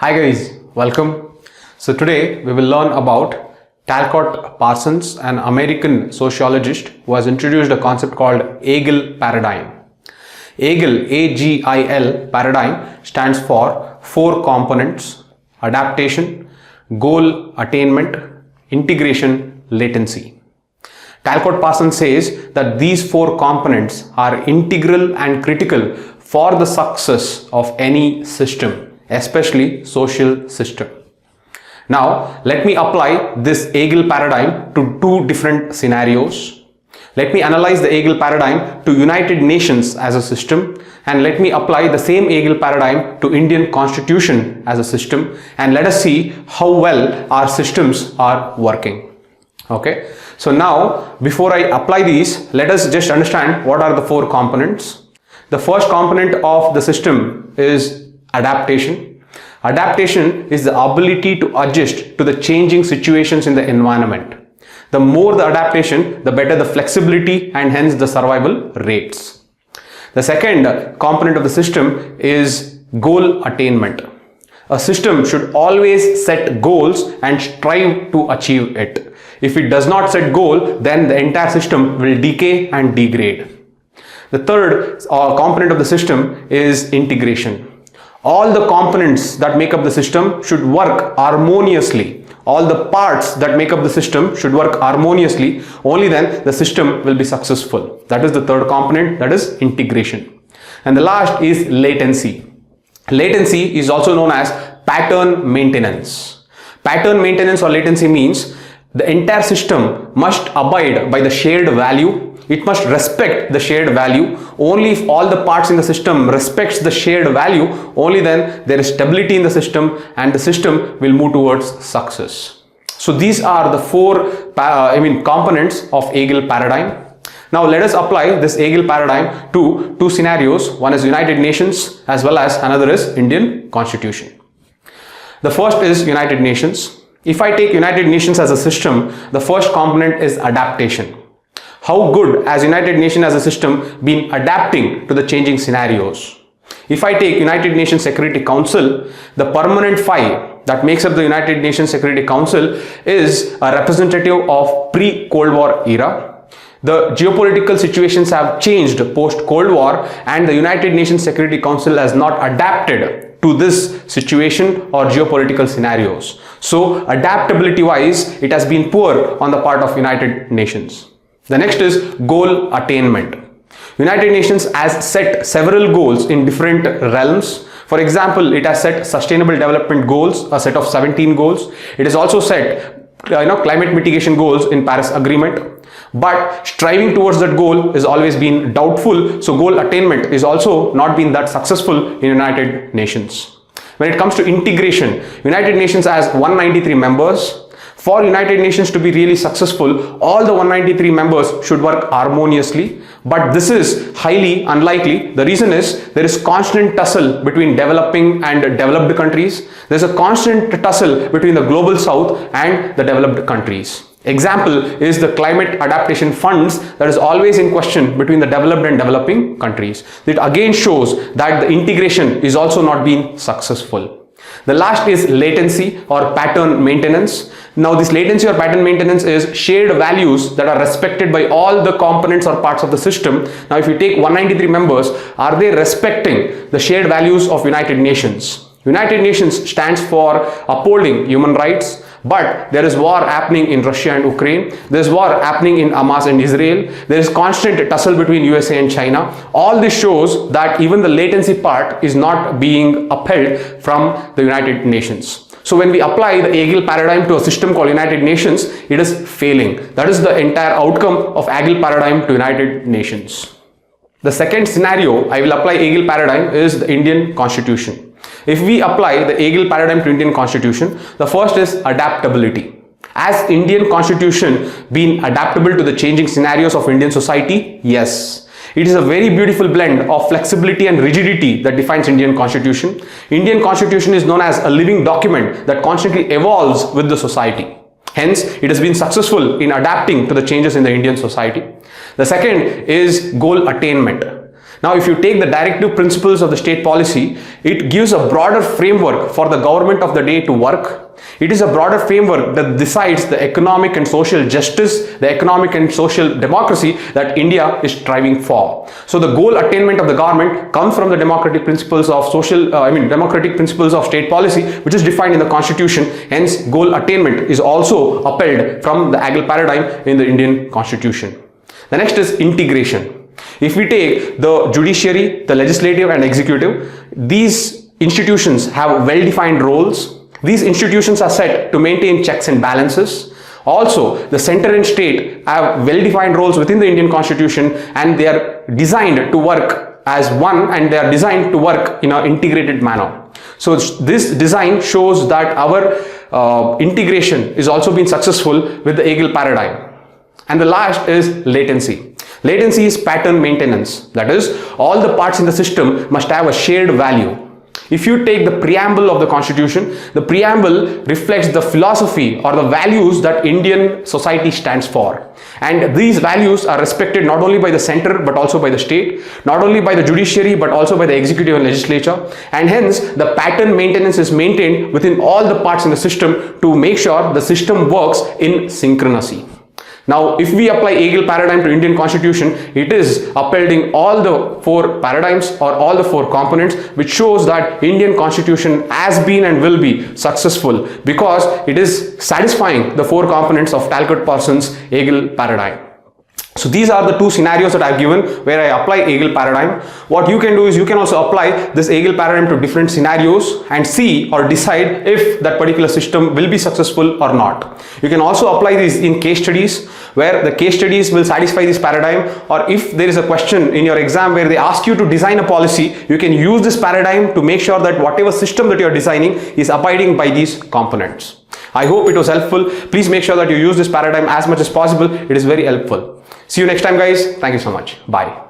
Hi guys, welcome. So today we will learn about Talcott Parsons, an American sociologist who has introduced a concept called AGIL Paradigm. AGIL, A-G-I-L paradigm stands for 4 components: adaptation, goal attainment, integration, latency. Talcott Parsons says that these 4 components are integral and critical for the success of any system, especially social system. Now, let me apply this AGIL paradigm to 2 different scenarios. Let me analyze the AGIL paradigm to United Nations as a system, and let me apply the same AGIL paradigm to Indian Constitution as a system, and let us see how well our systems are working. Okay, so now before I apply these, let us just understand what are the 4 components. The first component of the system is adaptation. Adaptation is the ability to adjust to the changing situations in the environment. The more the adaptation, the better the flexibility and hence the survival rates. The second component of the system is goal attainment. A system should always set goals and strive to achieve it. If it does not set goal, then the entire system will decay and degrade. The third component of the system is integration. All the components that make up the system should work harmoniously. All the parts that make up the system should work harmoniously. Only then the system will be successful. That is the third component, that is integration. And the last is latency. Latency is also known as pattern maintenance. Pattern maintenance or latency means the entire system must abide by the shared value. It must respect the shared value. Only if all the parts in the system respects the shared value, only then there is stability in the system and the system will move towards success. So these are the 4 components of AGIL paradigm. Now let us apply this AGIL paradigm to 2 scenarios. One is United Nations as well as another is Indian Constitution. The first is United Nations. If I take United Nations as a system, the first component is adaptation. How good has United Nations as a system been adapting to the changing scenarios? If I take United Nations Security Council, the permanent 5 that makes up the United Nations Security Council is a representative of pre-Cold War era. The geopolitical situations have changed post-Cold War and the United Nations Security Council has not adapted to this situation or geopolitical scenarios. So adaptability wise, it has been poor on the part of United Nations. The next is goal attainment. United Nations has set several goals in different realms. For example, it has set sustainable development goals, a set of 17 goals. It has also set climate mitigation goals in Paris Agreement. But striving towards that goal has always been doubtful. So goal attainment is also not been that successful in United Nations. When it comes to integration, United Nations has 193 members. For United Nations to be really successful, all the 193 members should work harmoniously. But this is highly unlikely. The reason is there is constant tussle between developing and developed countries. There is a constant tussle between the global south and the developed countries. Example is the climate adaptation funds that is always in question between the developed and developing countries. It again shows that the integration is also not being successful. The last is latency or pattern maintenance. Now this latency or pattern maintenance is shared values that are respected by all the components or parts of the system. Now if you take 193 members, are they respecting the shared values of United Nations? United Nations stands for upholding human rights, but there is war happening in Russia and Ukraine. There is war happening in Hamas and Israel. There is constant tussle between USA and China. All this shows that even the latency part is not being upheld from the United Nations. So when we apply the AGIL paradigm to a system called United Nations, it is failing. That is the entire outcome of AGIL paradigm to United Nations. The second scenario I will apply AGIL paradigm is the Indian Constitution. If we apply the AGIL paradigm to Indian Constitution, the first is adaptability. Has Indian Constitution been adaptable to the changing scenarios of Indian society? Yes. It is a very beautiful blend of flexibility and rigidity that defines Indian Constitution. Indian Constitution is known as a living document that constantly evolves with the society. Hence, it has been successful in adapting to the changes in the Indian society. The second is goal attainment. Now, if you take the directive principles of the state policy, it gives a broader framework for the government of the day to work. It is a broader framework that decides the economic and social justice, the economic and social democracy that India is striving for. So the goal attainment of the government comes from the democratic principles of democratic principles of state policy, which is defined in the constitution. Hence, goal attainment is also upheld from the AGIL paradigm in the Indian constitution. The next is integration. If we take the judiciary, the legislative and executive, these institutions have well-defined roles. These institutions are set to maintain checks and balances. Also, the center and state have well-defined roles within the Indian constitution, and they are designed to work as one, and they are designed to work in an integrated manner. So this design shows that our integration is also been successful with the AGIL paradigm. And the last is latency. Latency is pattern maintenance. That is, all the parts in the system must have a shared value. If you take the preamble of the constitution, the preamble reflects the philosophy or the values that Indian society stands for. And these values are respected not only by the center but also by the state, not only by the judiciary but also by the executive and legislature. And hence, the pattern maintenance is maintained within all the parts in the system to make sure the system works in synchronicity. Now, if we apply AGIL paradigm to Indian constitution, it is upholding all the four paradigms or all the four components, which shows that Indian constitution has been and will be successful because it is satisfying the four components of Talcott Parsons AGIL paradigm. So these are the two scenarios that I have given where I apply AGIL paradigm. What you can do is you can also apply this AGIL paradigm to different scenarios and see or decide if that particular system will be successful or not. You can also apply these in case studies where the case studies will satisfy this paradigm, or if there is a question in your exam where they ask you to design a policy, you can use this paradigm to make sure that whatever system that you are designing is abiding by these components. I hope it was helpful. Please make sure that you use this paradigm as much as possible. It is very helpful. See you next time, guys. Thank you so much. Bye.